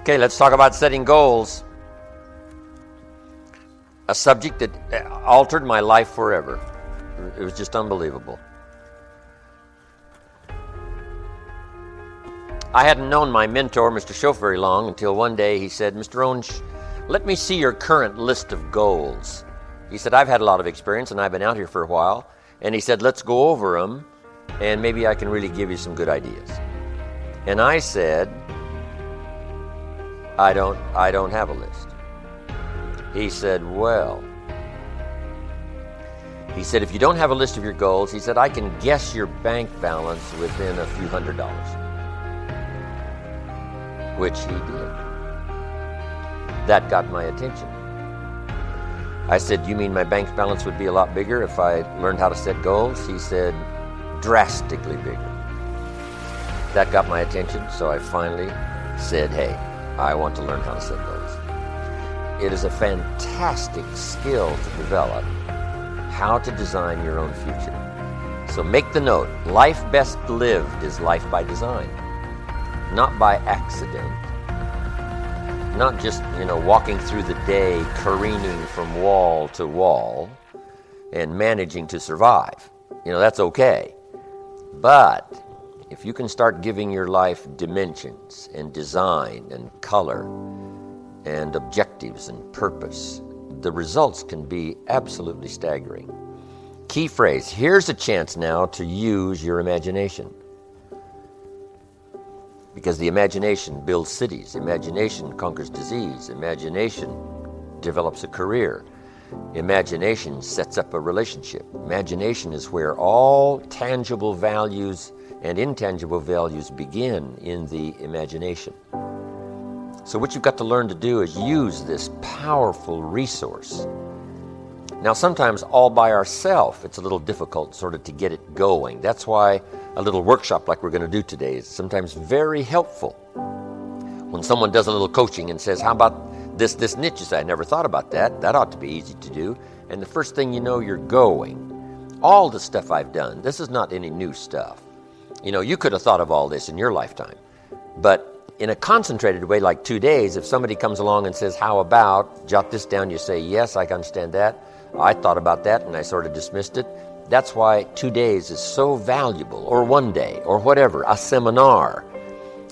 Okay, let's talk about setting goals. A subject that altered my life forever. It was just unbelievable. I hadn't known my mentor, Mr. Schoaf, very long until one day he said, "Mr. Rohn, let me see your current list of goals." He said, "I've had a lot of experience and I've been out here for a while." And he said, "Let's go over them and maybe I can really give you some good ideas." And I said, I don't have a list. He said, "Well," he said, "if you don't have a list of your goals," he said, "I can guess your bank balance within a few $100s. Which he did. That got my attention. I said, "You mean my bank balance would be a lot bigger if I learned how to set goals?" He said, "Drastically bigger." That got my attention, so I finally said, "Hey, I want to learn how to set goals." It is a fantastic skill to develop, how to design your own future. So make the note, life best lived is life by design, not by accident. Not just, walking through the day, careening from wall to wall and managing to survive. That's okay. But if you can start giving your life dimensions and design and color and objectives and purpose, the results can be absolutely staggering. Key phrase, here's a chance now to use your imagination. Because the imagination builds cities, imagination conquers disease, imagination develops a career, imagination sets up a relationship. Imagination is where all tangible values and intangible values begin in the imagination. So what you've got to learn to do is use this powerful resource. Now sometimes all by ourselves it's a little difficult sort of to get it going. That's why a little workshop like we're going to do today is sometimes very helpful. When someone does a little coaching and says, "How about this niche?" You say, "I never thought about that. That ought to be easy to do." And the first thing you know, you're going. All the stuff I've done, this is not any new stuff. You could have thought of all this in your lifetime. But in a concentrated way, like 2 days, if somebody comes along and says, "How about," jot this down, you say, "Yes, I can understand that. I thought about that," and I sort of dismissed it. That's why 2 days is so valuable, or 1 day, or whatever, a seminar,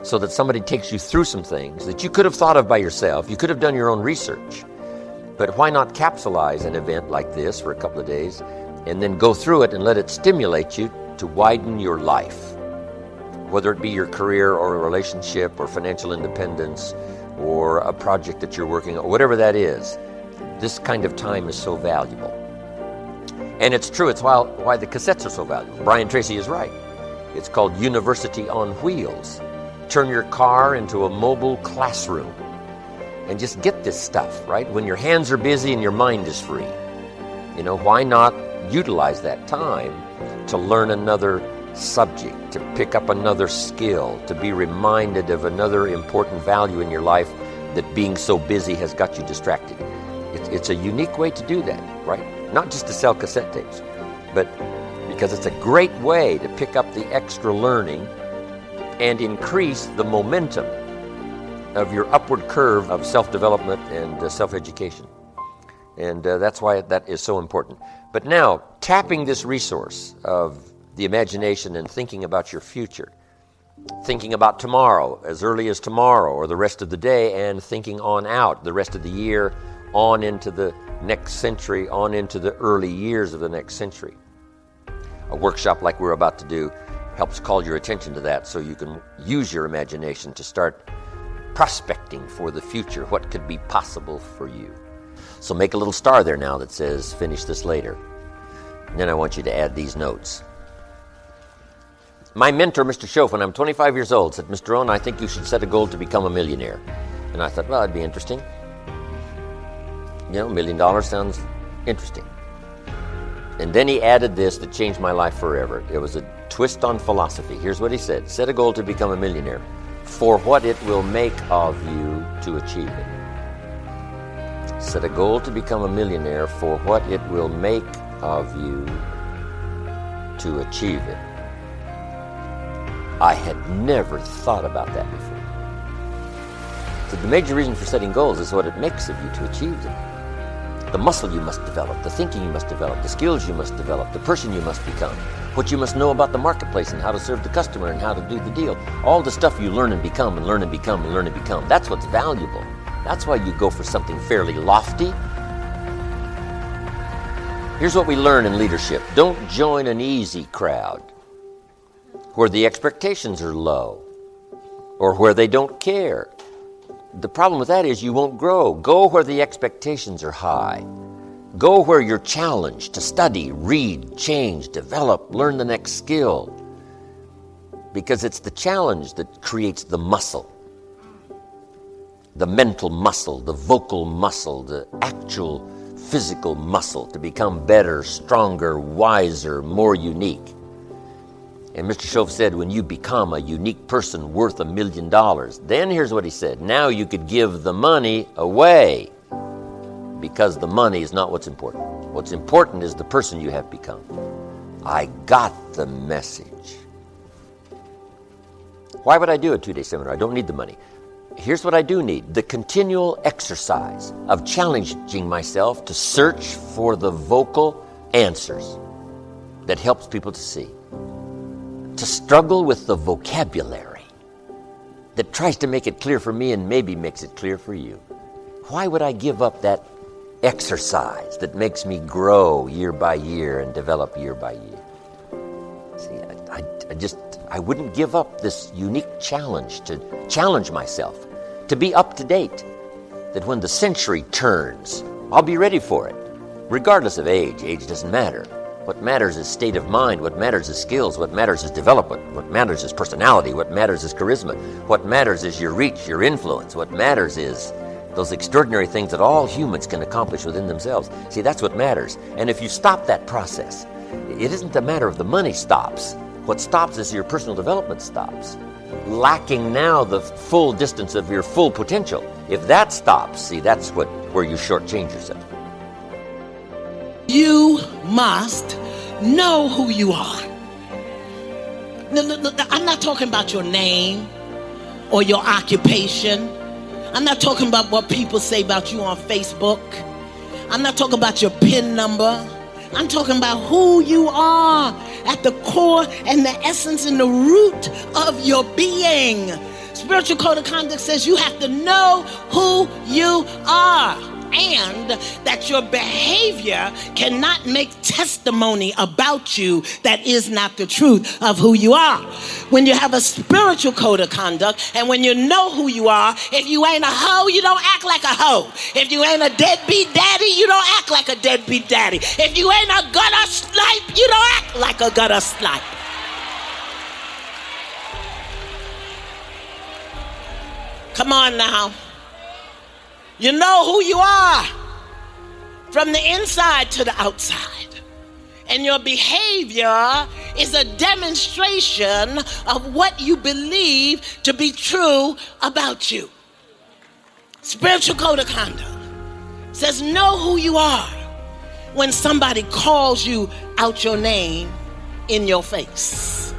so that somebody takes you through some things that you could have thought of by yourself. You could have done your own research. But why not capsulize an event like this for a couple of days and then go through it and let it stimulate you to widen your life, whether it be your career or a relationship or financial independence or a project that you're working on, whatever that is. This kind of time is so valuable. And it's true, it's why the cassettes are so valuable. Brian Tracy is right. It's called University on Wheels. Turn your car into a mobile classroom and just get this stuff, right? When your hands are busy and your mind is free. Why not utilize that time to learn another subject, to pick up another skill, to be reminded of another important value in your life that being so busy has got you distracted. It's a unique way to do that, right? Not just to sell cassette tapes, but because it's a great way to pick up the extra learning and increase the momentum of your upward curve of self-development and self-education. And that's why that is so important. But now, tapping this resource of the imagination and thinking about your future, thinking about tomorrow, as early as tomorrow or the rest of the day, and thinking on out the rest of the year, on into the next century, on into the early years of the next century. A workshop like we're about to do helps call your attention to that so you can use your imagination to start prospecting for the future, what could be possible for you. So make a little star there now that says, finish this later. And then I want you to add these notes. My mentor, Mr. Schoaf, when I'm 25 years old, said, Mr. Rohn, I think you should set a goal to become a millionaire. And I thought, well, that'd be interesting. You know, $1 million sounds interesting. And then he added this that changed my life forever. It was a twist on philosophy. Here's what he said. Set a goal to become a millionaire for what it will make of you to achieve it. Set a goal to become a millionaire for what it will make of you to achieve it. I had never thought about that before. So the major reason for setting goals is what it makes of you to achieve them. The muscle you must develop, the thinking you must develop, the skills you must develop, the person you must become, what you must know about the marketplace and how to serve the customer and how to do the deal. All the stuff you learn and become and learn and become and learn and become. That's what's valuable. That's why you go for something fairly lofty. Here's what we learn in leadership. Don't join an easy crowd where the expectations are low or where they don't care. The problem with that is you won't grow. Go where the expectations are high. Go where you're challenged to study, read, change, develop, learn the next skill. Because it's the challenge that creates the muscle. The mental muscle, the vocal muscle, the actual physical muscle to become better, stronger, wiser, more unique. And Mr. Schoaf said, when you become a unique person worth $1 million, then here's what he said, now you could give the money away because the money is not what's important. What's important is the person you have become. I got the message. Why would I do a 2-day seminar? I don't need the money. Here's what I do need, the continual exercise of challenging myself to search for the vocal answers that helps people to see. To struggle with the vocabulary that tries to make it clear for me and maybe makes it clear for you. Why would I give up that exercise that makes me grow year by year and develop year by year? See, I wouldn't give up this unique challenge to challenge myself, to be up to date, that when the century turns, I'll be ready for it, regardless of age. Age doesn't matter. What matters is state of mind. What matters is skills. What matters is development. What matters is personality. What matters is charisma. What matters is your reach, your influence. What matters is those extraordinary things that all humans can accomplish within themselves. See, that's what matters. And if you stop that process, it isn't a matter of the money stops. What stops is your personal development stops. Lacking now the full distance of your full potential. If that stops, see, that's where you shortchange yourself. You must know who you are. No, I'm not talking about your name or your occupation. I'm not talking about what people say about you on Facebook. I'm not talking about your PIN number. I'm talking about who you are at the core and the essence and the root of your being. Spiritual Code of Conduct says you have to know who you are, and that your behavior cannot make testimony about you that is not the truth of who you are. When you have a spiritual code of conduct, and when you know who you are, if you ain't a hoe, you don't act like a hoe. If you ain't a deadbeat daddy, you don't act like a deadbeat daddy. If you ain't a gutter snipe, you don't act like a gutter snipe. Come on now. You know who you are from the inside to the outside. And your behavior is a demonstration of what you believe to be true about you. Spiritual Code of Conduct says know who you are when somebody calls you out your name in your face.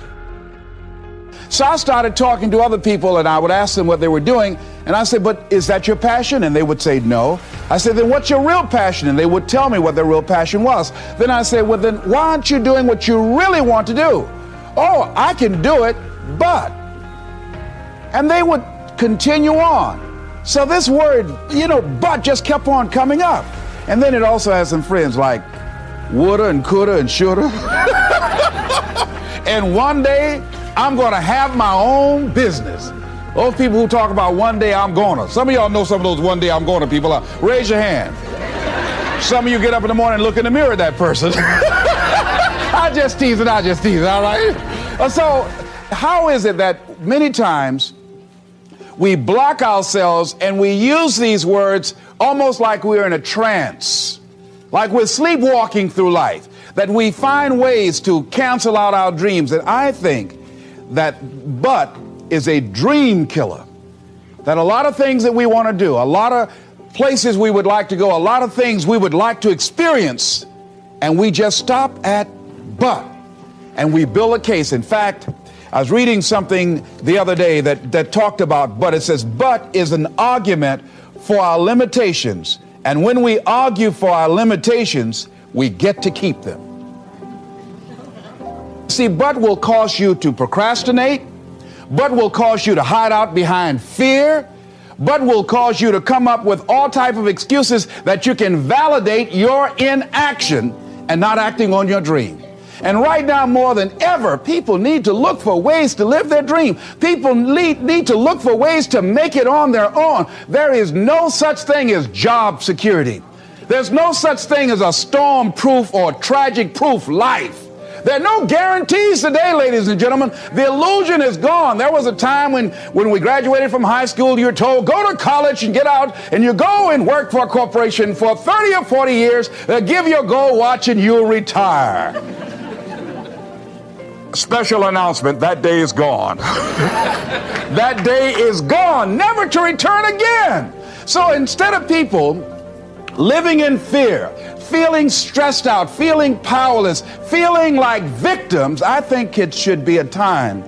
So I started talking to other people, and I would ask them what they were doing, and I said, but is that your passion? And they would say no. I said, then what's your real passion? And they would tell me what their real passion was. Then I said, well, then why aren't you doing what you really want to do? Oh, I can do it, but. And they would continue on. So this word, but just kept on coming up. And then it also has some friends like woulda and coulda and shoulda. And one day I'm going to have my own business. Those people who talk about one day I'm gonna. Some of y'all know some of those one day I'm gonna people. Raise your hand. Some of you get up in the morning and look in the mirror at that person. I just tease it, all right? So how is it that many times we block ourselves and we use these words almost like we're in a trance, like we're sleepwalking through life, that we find ways to cancel out our dreams? And I think that but is a dream killer. That a lot of things that we want to do, a lot of places we would like to go, a lot of things we would like to experience, and we just stop at but, and we build a case. In fact, I was reading something the other day that talked about but. It says, but is an argument for our limitations, and when we argue for our limitations, we get to keep them. See, but will cause you to procrastinate, but will cause you to hide out behind fear, but will cause you to come up with all type of excuses that you can validate your inaction and not acting on your dream. And right now, more than ever, people need to look for ways to live their dream. People need to look for ways to make it on their own. There is no such thing as job security. There's no such thing as a storm-proof or tragic-proof life. There are no guarantees today, ladies and gentlemen. The illusion is gone. There was a time when we graduated from high school, you were told, go to college and get out, and you go and work for a corporation for 30 or 40 years, they'll give you a gold watch and you'll retire. Special announcement, that day is gone. That day is gone, never to return again. So instead of people living in fear, feeling stressed out, feeling powerless, feeling like victims, I think it should be a time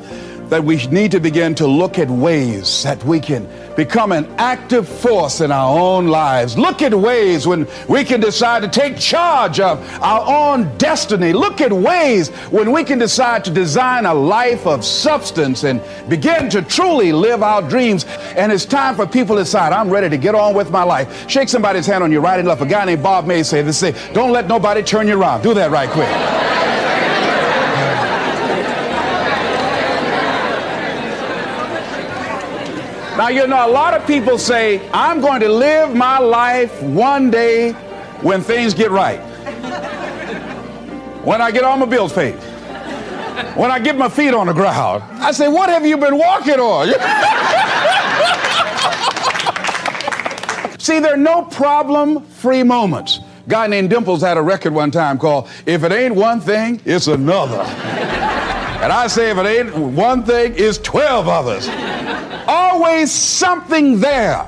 that we need to begin to look at ways that we can become an active force in our own lives. Look at ways when we can decide to take charge of our own destiny. Look at ways when we can decide to design a life of substance and begin to truly live our dreams. And it's time for people to decide, I'm ready to get on with my life. Shake somebody's hand on your right and left. A guy named Bob May said this, don't let nobody turn you around. Do that right quick. Now, a lot of people say, I'm going to live my life one day when things get right. When I get all my bills paid. When I get my feet on the ground. I say, what have you been walking on? See, there are no problem-free moments. A guy named Dimples had a record one time called, If It Ain't One Thing, It's Another. And I say, if it ain't one thing, it's 12 others. Always something there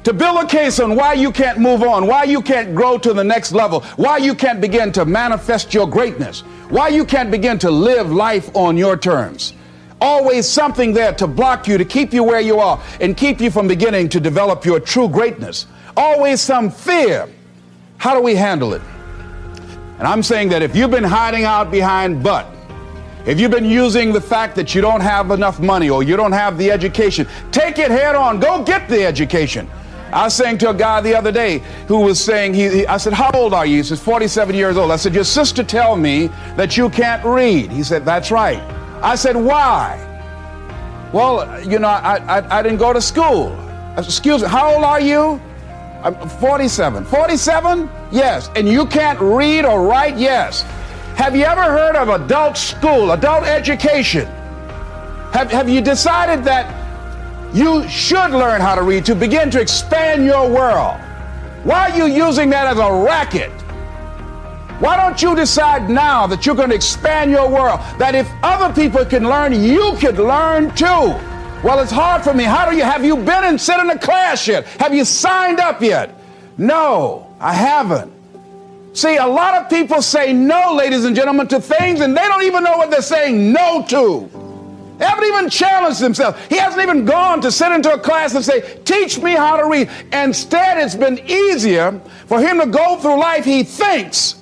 to build a case on why you can't move on, why you can't grow to the next level, why you can't begin to manifest your greatness, why you can't begin to live life on your terms. Always something there to block you, to keep you where you are, and keep you from beginning to develop your true greatness. Always some fear. How do we handle it? And I'm saying that if you've been hiding out behind but, if you've been using the fact that you don't have enough money or you don't have the education, take it head on. Go get the education. I was saying to a guy the other day who was saying, I said, how old are you? He says, 47 years old. I said, your sister tell me that you can't read. He said, that's right. I said, why? Well, I didn't go to school. I said, excuse me, how old are you? I'm 47. 47? Yes. And you can't read or write? Yes. Have you ever heard of adult school, adult education? Have you decided that you should learn how to read to begin to expand your world? Why are you using that as a racket? Why don't you decide now that you're going to expand your world, that if other people can learn, you could learn too? Well, it's hard for me. Have you been and sit in a class yet? Have you signed up yet? No, I haven't. See, a lot of people say no, ladies and gentlemen, to things, and they don't even know what they're saying no to. They haven't even challenged themselves. He hasn't even gone to sit into a class and say, teach me how to read. Instead, it's been easier for him to go through life, he thinks,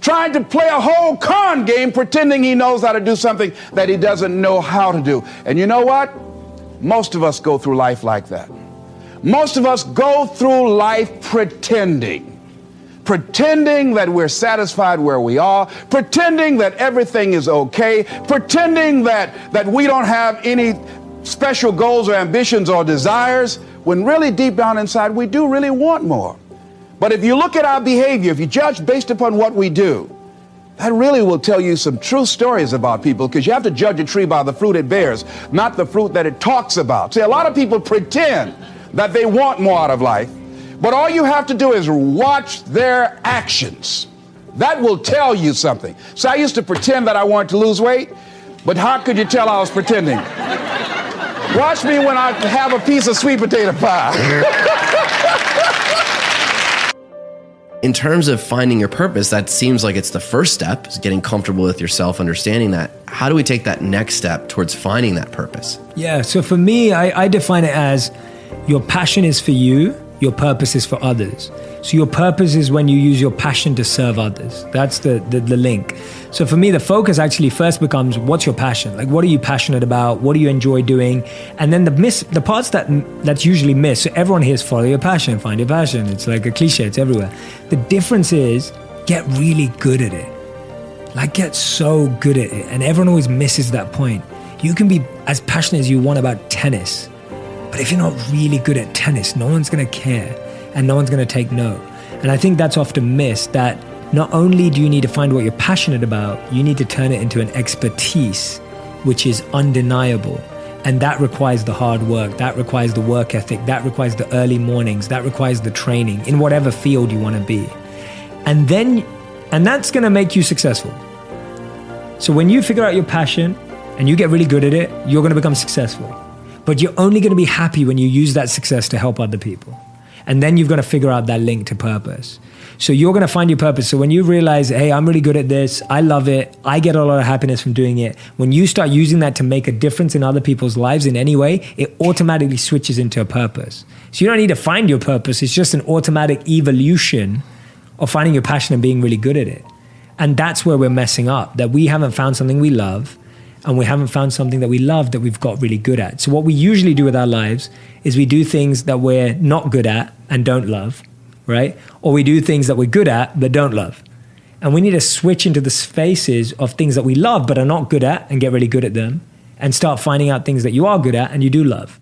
trying to play a whole con game, pretending he knows how to do something that he doesn't know how to do. And you know what? Most of us go through life like that. Most of us go through life pretending that we're satisfied where we are, pretending that everything is okay, pretending that we don't have any special goals or ambitions or desires, when really deep down inside we do really want more. But if you look at our behavior, if you judge based upon what we do, that really will tell you some true stories about people, because you have to judge a tree by the fruit it bears, not the fruit that it talks about. See, a lot of people pretend that they want more out of life, but all you have to do is watch their actions. That will tell you something. So I used to pretend that I wanted to lose weight, but how could you tell I was pretending? Watch me when I have a piece of sweet potato pie. In terms of finding your purpose, that seems like it's the first step, is getting comfortable with yourself, understanding that. How do we take that next step towards finding that purpose? Yeah, so for me, I define it as your passion is for you, your purpose is for others. So your purpose is when you use your passion to serve others. That's the link. So for me, the focus actually first becomes, what's your passion? Like, what are you passionate about? What do you enjoy doing? And then the parts that's usually missed. So everyone hears follow your passion, find your passion. It's like a cliche, it's everywhere. The difference is get really good at it. Like, get so good at it. And everyone always misses that point. You can be as passionate as you want about tennis, but if you're not really good at tennis, no one's gonna care and no one's gonna take note. And I think that's often missed, that not only do you need to find what you're passionate about, you need to turn it into an expertise, which is undeniable. And that requires the hard work, that requires the work ethic, that requires the early mornings, that requires the training in whatever field you wanna be. And that's gonna make you successful. So when you figure out your passion and you get really good at it, you're gonna become successful. But you're only going to be happy when you use that success to help other people. And then you've got to figure out that link to purpose. So you're going to find your purpose. So when you realize, hey, I'm really good at this, I love it, I get a lot of happiness from doing it, when you start using that to make a difference in other people's lives in any way, it automatically switches into a purpose. So you don't need to find your purpose. It's just an automatic evolution of finding your passion and being really good at it. And that's where we're messing up, that we haven't found something we love, and we haven't found something that we love that we've got really good at. So what we usually do with our lives is we do things that we're not good at and don't love, right? Or we do things that we're good at but don't love. And we need to switch into the spaces of things that we love but are not good at and get really good at them, and start finding out things that you are good at and you do love.